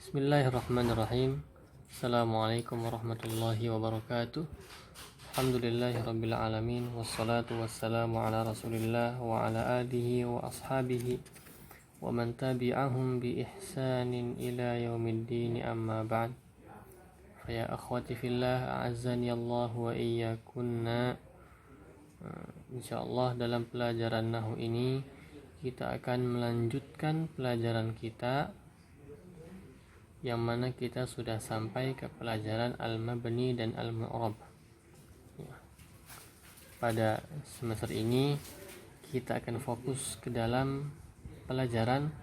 Bismillahirrahmanirrahim. Assalamualaikum warahmatullahi wabarakatuh. Alhamdulillahirabbil alamin wassalatu wassalamu ala Rasulillah wa ala alihi wa ashabihi wa man tabi'ahum bi ihsanin ila yaumiddin, amma ba'd. Fa ya akhwati fillah, a'azzani Allah wa iyyakunna. Insyaallah dalam pelajaran nahwu ini kita akan melanjutkan pelajaran kita yang mana kita sudah sampai ke pelajaran al-mabni dan al-mu'rab. Pada semester ini kita akan fokus ke dalam pelajaran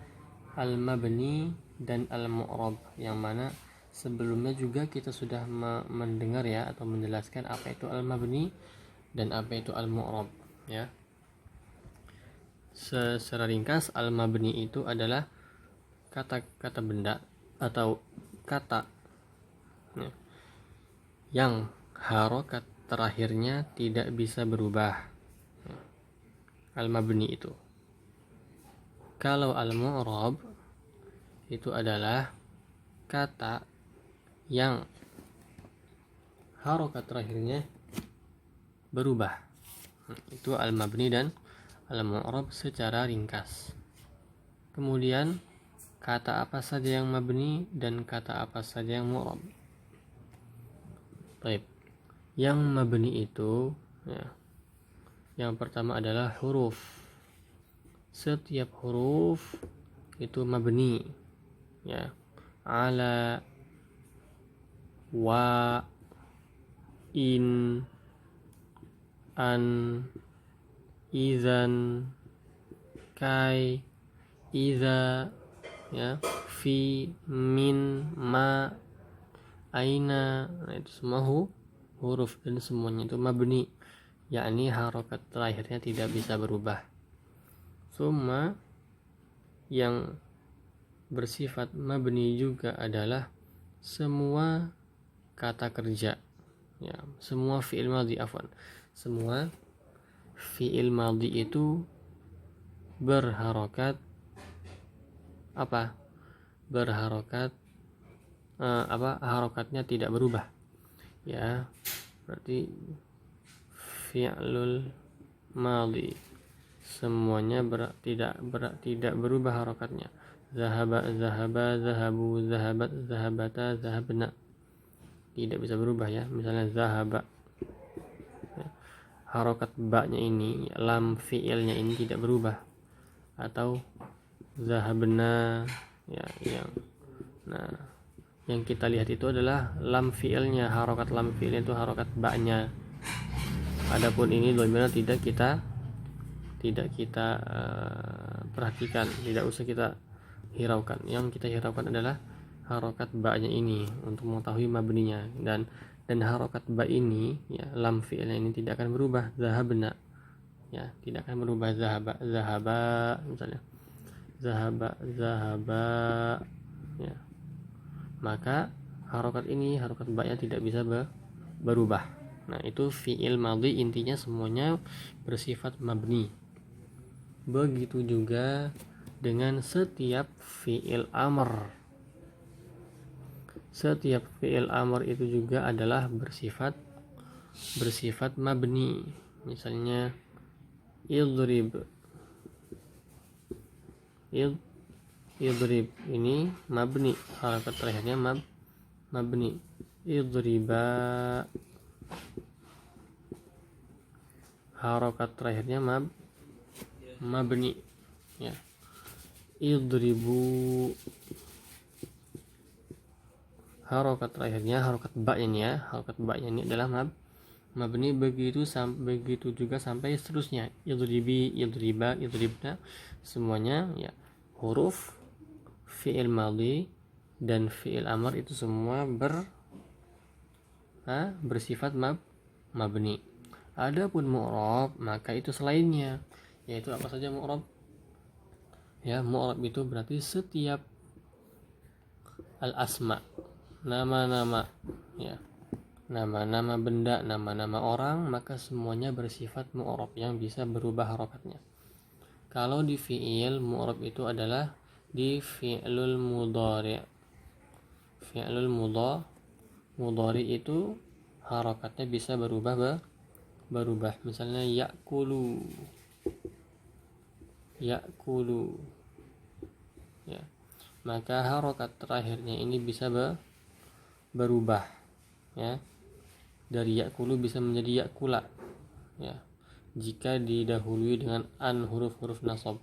al-mabni dan al-mu'rab, yang mana sebelumnya juga kita sudah mendengar ya, atau menjelaskan apa itu al-mabni dan apa itu al-mu'rab ya. Secara ringkas, al-mabni itu adalah kata-kata benda atau kata ya, yang harokat terakhirnya tidak bisa berubah, al-mabni itu. Kalau al-mu'rab itu adalah kata yang harokat terakhirnya berubah. Itu al-mabni dan al-mu'rab secara ringkas. Kemudian kata apa saja yang mabni dan kata apa saja yang mu'rab. Baik. Yang mabni itu ya, yang pertama adalah huruf. Setiap huruf itu mabni ya. Ala, wa, in, an, izan, kai, iza ya, fi, min, ma, aina. Nah, itu semua huruf dan semuanya itu mabni, yakni harokat terakhirnya tidak bisa berubah. Summa yang bersifat mabni juga adalah semua kata kerja ya, semua fi'il madhi, semua fi'il madhi itu berharokat harokatnya tidak berubah ya. Berarti fi'lul madhi semuanya tidak berubah harokatnya. Zahaba, zahaba, zahabu, zahabat, zahabata, zahabna, tidak bisa berubah ya. Misalnya zahaba ya, harokat ba-nya ini, lam fi'ilnya ini tidak berubah. Atau zahabna ya, yang kita lihat itu adalah lam fi'ilnya, harokat lam fi'ilnya itu harokat ba-nya. Adapun ini dhamirnya tidak kita perhatikan, tidak usah kita hiraukan. Yang kita hiraukan adalah harokat ba-nya ini untuk mengetahui mabninya, dan harokat ba ini ya, lam fi'ilnya ini tidak akan berubah. Zahabna ya, tidak akan berubah. Zahaba misalnya, zahaba ya, maka harokat ini, harokat ba-nya tidak bisa berubah. Nah, itu fi'il madhi, intinya semuanya bersifat mabni. Begitu juga dengan setiap fi'il amr. Setiap fi'il amr itu juga adalah bersifat mabni. Misalnya idrib ini mabni, harokat terakhirnya mabni. Idriba, harokat terakhirnya mabni ya. Idribu, harokat terakhirnya, harokat ba-nya ya, harokat ba-nya ini adalah mabni. Begitu juga sampai seterusnya. Idribi, idriba, idribna, semuanya ya huruf fi'il madhi dan fi'il amr itu semua bersifat mabni. Adapun mu'rab maka itu selainnya, yaitu apa saja mu'rab ya. Mu'rab itu berarti setiap al-asma, nama-nama ya, nama-nama benda, nama-nama orang, maka semuanya bersifat mu'rab yang bisa berubah harokatnya. Kalau di fi'il, mu'rab itu adalah di fi'lul mudhari'. Fi'lul mudhari itu harokatnya bisa berubah. Misalnya ya'kulu ya. Maka harokat terakhirnya ini bisa berubah, ya. Dari ya'kulu bisa menjadi ya'kula, ya, jika didahului dengan an huruf nasab,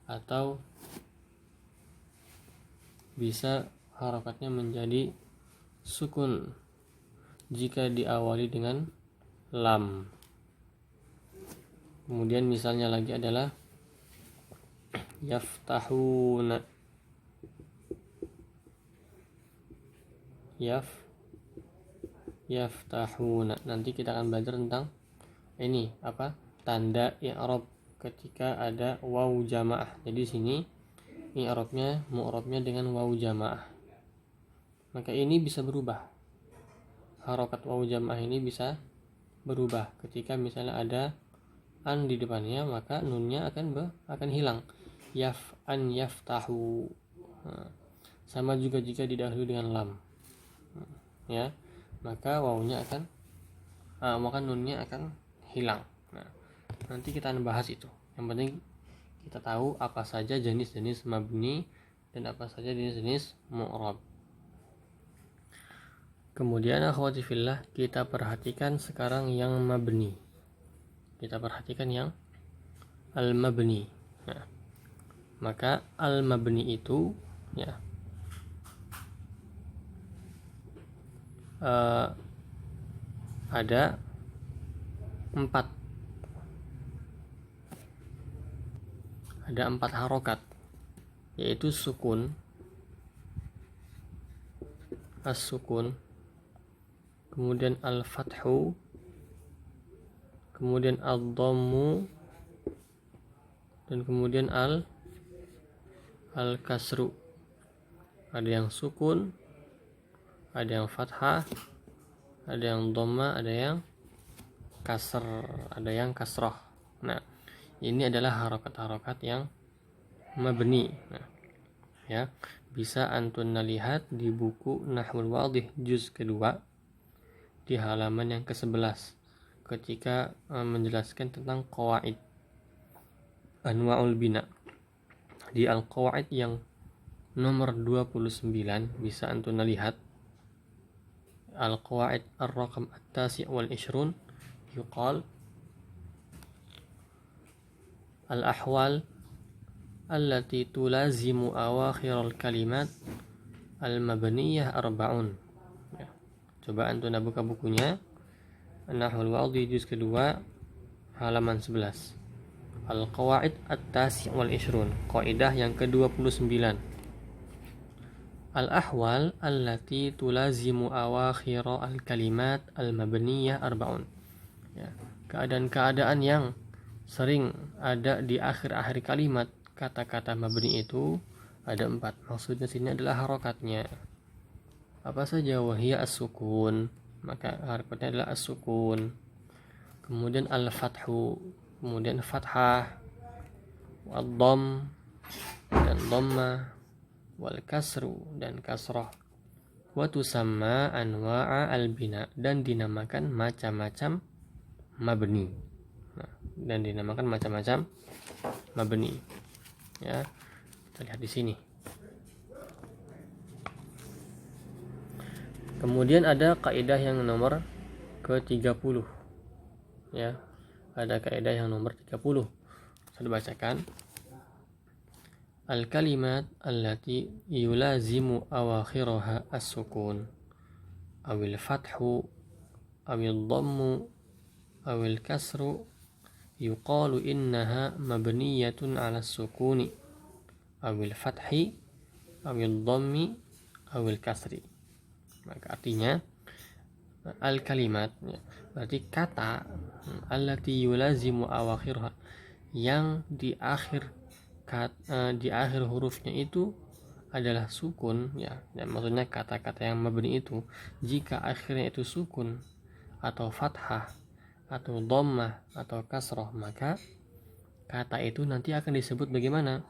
atau bisa harokatnya menjadi sukun jika diawali dengan lam. Kemudian misalnya lagi adalah yaftahuna, yaftahuna. Nanti kita akan belajar tentang ini tanda i'rab ketika ada waw jamaah. Jadi sini mu'rabnya dengan waw jamaah. Maka ini bisa berubah. Harokat waw jamaah ini bisa berubah ketika misalnya ada an di depannya, maka nunnya akan hilang. Yaftahu. Sama juga jika didahului dengan lam, ya, maka wawnya maka nunnya akan hilang. Nanti kita akan bahas itu. Yang penting kita tahu apa saja jenis-jenis mabni dan apa saja jenis-jenis mu'rab. Kemudian akhwati fillah, kita perhatikan sekarang yang mabni. Kita perhatikan yang al-mabni. Maka al-mabni itu, ya, ada 4 harokat, yaitu sukun, as-sukun, kemudian al-fathu, kemudian ad-dhammu, dan kemudian al-kasru. Ada yang sukun, ada yang fathah, ada yang dhamma, ada yang kasr, ada yang kasrah. Nah, ini adalah harokat-harokat yang mabni. Ya, bisa antun lihat di buku Nahwul Wadih juz kedua di halaman yang ke-11 ketika menjelaskan tentang qawaid anwa'ul bina. Di al-qawaid yang nomor 29 bisa antun lihat al-qawaid ar-raqam at-tasi' wal 20 yuqal al-ahwal allati tulazimu awakhiral kalimat al-mabniyah arba'un. Ya. Coba antum buka bukunya Nahwul Wadih juz kedua halaman 11. Al-qawaid at-tasi' wal 20, kaidah yang ke-29. Al-ahwal allati tulazimu awakhira al-kalimat al-mabniyah arba'un. Ya, keadaan-keadaan yang sering ada di akhir-akhir kalimat kata-kata mabni itu ada 4. Maksudnya sini adalah harokatnya. Apa saja? Wahia as-sukun, maka harokatnya adalah as-sukun. Kemudian al-fathu, kemudian fathah, wad-dhamm dan dhamma, wal kasru dan kasrah. Wa tusamma anwa'a al-bina, dan dinamakan macam-macam mabni. Ya, kita lihat di sini. Kemudian ada kaidah yang nomor ke-30. Ya, ada kaidah yang nomor 30. Saya bacakan. Al-kalimat allati yulazimu awakhiraha as-sukun awil fathu awil dhammu awil kasru yuqalu innaha mabniyatun 'ala sukuni awil fathi awil dhammi awil kasri. Maka artinya al-kalimat, ya, berarti kata allati yulazimu awakhirha, yang di akhir hurufnya itu adalah sukun, ya. Dan maksudnya kata-kata yang mabni itu jika akhirnya itu sukun atau fathah atau dhammah atau kasrah, maka kata itu nanti akan disebut bagaimana?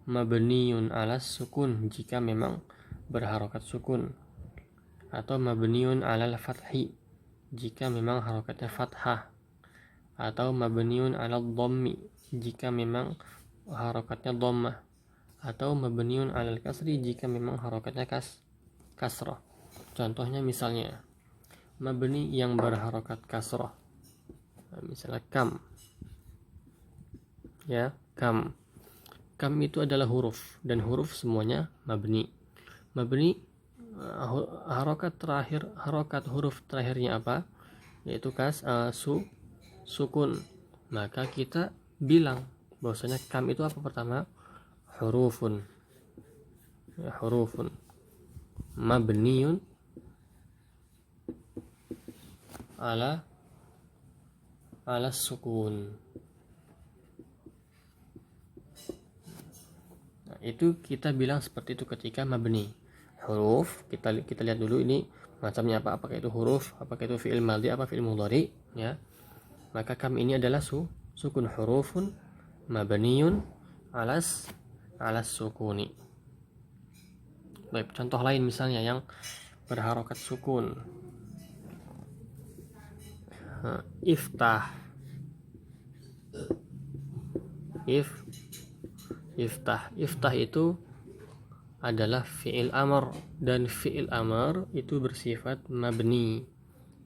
Mabniun alas sukun, jika memang berharokat sukun, atau mabniun alal fathi jika memang harokatnya fathah, atau mabniun alal dhammi jika memang harokatnya dhammah, atau mabniun alal kasri jika memang harokatnya kasrah. Contohnya misalnya mabni yang berharokat kasrah, misalnya kam, ya, kam itu adalah huruf, dan huruf semuanya mabni. Harokat huruf terakhirnya apa? Yaitu sukun. Maka kita bilang bahwasanya kam itu apa pertama? Hurufun, ya, hurufun mabniun ala sukun. Nah, itu kita bilang seperti itu ketika mabni. Huruf kita lihat dulu ini macamnya apa, apakah itu huruf, apakah itu fi'il madhi, apa fi'il mudhari, ya. Maka kam ini adalah sukun, hurufun mabniun alas sukuni. Baik, contoh lain misalnya yang berharokat sukun. Iftah itu adalah fi'il amr, dan fi'il amr itu bersifat mabni,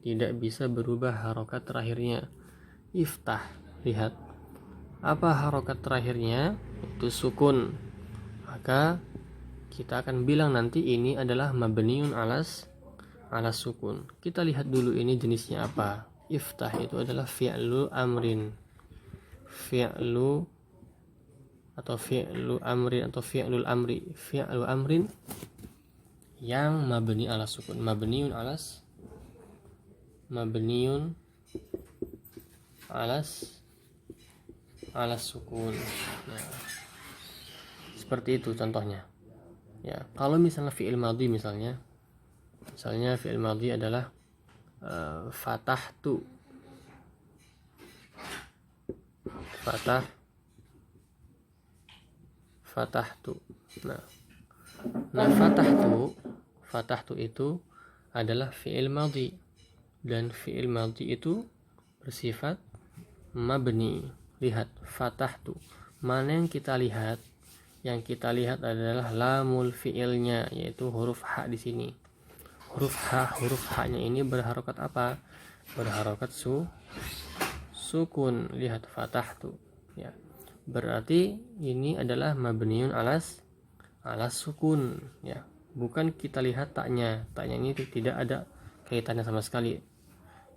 tidak bisa berubah harokat terakhirnya. Iftah, lihat apa harokat terakhirnya? Itu sukun. Maka kita akan bilang nanti ini adalah mabniun alas sukun. Kita lihat dulu ini jenisnya apa. Iftah itu adalah fi'lu amrin, fi'lu amrin yang mabni ala sukun, mabniun alas sukun. Nah, seperti itu contohnya. Ya, kalau misalnya fi'il madhi misalnya fi'il madhi adalah fatahtu. Nah, fatahtu itu adalah fi'il madhi, dan fi'il madhi itu bersifat mabni. Lihat fatahtu, mana yang kita lihat? Yang kita lihat adalah lamul fi'ilnya, yaitu huruf ha di sini. Huruf ha-nya ini berharokat apa? Berharokat sukun. Lihat fatahtu, ya. Berarti ini adalah mabniun alas sukun, ya. Bukan kita lihat taknya ini tidak ada kaitannya sama sekali.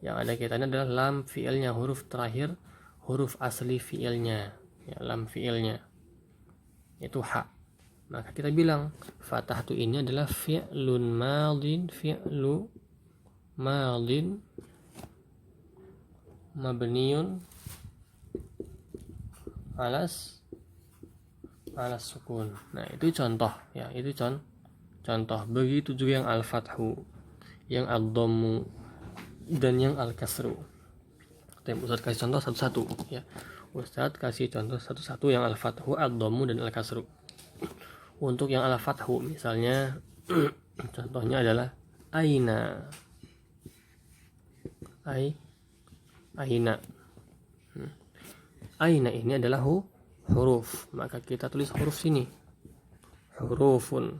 Yang ada kaitannya adalah lam fi'ilnya, huruf terakhir, huruf asli fi'ilnya, ya, lam fi'ilnya itu ha. Maka kita bilang fatahtu ini adalah fi'lu madin mabniun alas sukun. Nah, itu contoh, ya, itu contoh. Begitu juga yang al-fathu, yang ad-dhammu, dan yang al-kasru. Ustaz kasih contoh satu-satu, ya. Ustaz kasih contoh satu-satu yang al-fathu, ad-dhammu, dan al-kasru. Untuk yang al-fathu misalnya contohnya adalah aina. Aina ini adalah huruf, maka kita tulis huruf sini, hurufun.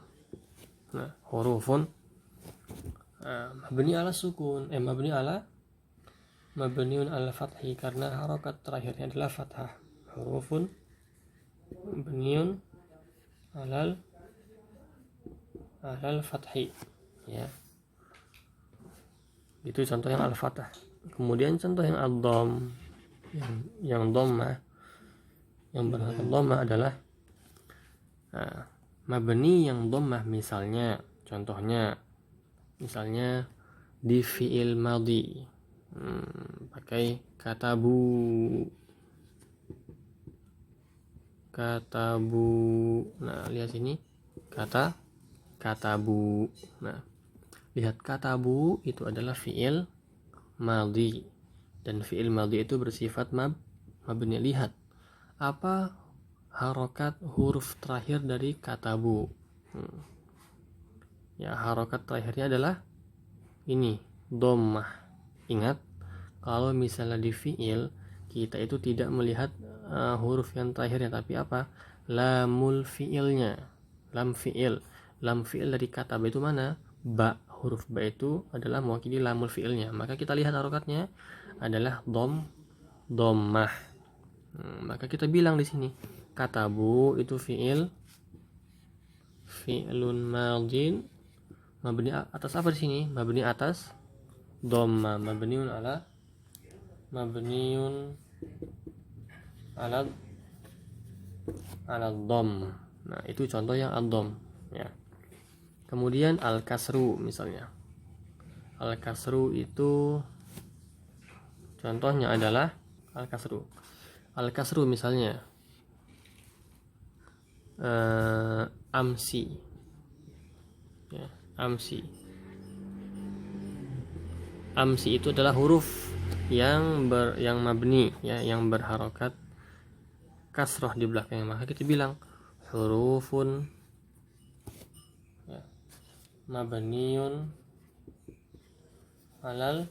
Nah, hurufun mabni ala sukun, mabniun ala fathi, karena harokat terakhirnya adalah fathah. Hurufun mabniun alal fathi, ya. Itu contoh yang al-fathah. Kemudian contoh yang ad-dhamm, yang dhammah, yang berharokat dhammah adalah mabni yang dhammah. Contohnya di fi'il madhi, pakai katabu. Nah, lihat sini katabu. Nah, lihat katabu itu adalah fi'il madhi, dan fi'il madhi itu bersifat mabni. Lihat apa harokat huruf terakhir dari katabu. Ya, harokat terakhirnya adalah ini, dhammah. Ingat, kalau misalnya di fiil kita itu tidak melihat huruf yang terakhirnya, tapi apa? Lamul fiilnya. Lam fiil. Lam fiil dari kata ba itu mana? Ba. Huruf ba itu adalah mewakili lamul fiilnya. Maka kita lihat harokatnya adalah dhammah. Maka kita bilang di sini katabu itu fiilun madin mabni atas apa di sini? Mabni atas dhamma, mabniun ala dhamm. Nah, itu contoh yang ad-dhamm ya. Kemudian al-kasru misalnya. Al-kasru itu contohnya adalah al-kasru. Al-kasru misalnya amsi. Ya, amsi. Amsi itu adalah huruf yang mabni ya, yang berharokat kasroh di belakangnya. Maka kita bilang hurufun ya, mabniun alal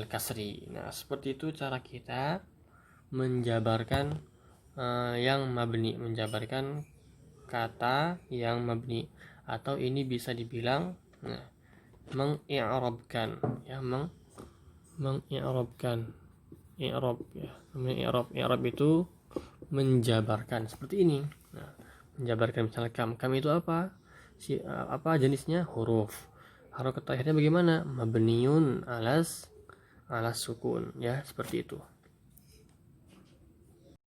kasri. Nah, seperti itu cara kita menjabarkan yang mabni, menjabarkan kata yang mabni, atau ini bisa dibilang mengi'rabkan ya, mengi'rabkan i'rab ya. I'rab itu menjabarkan seperti ini. Nah, menjabarkan misalnya kam itu apa? Apa jenisnya? Huruf. Harokat akhirnya bagaimana? Mabniun alas sukun ya, seperti itu.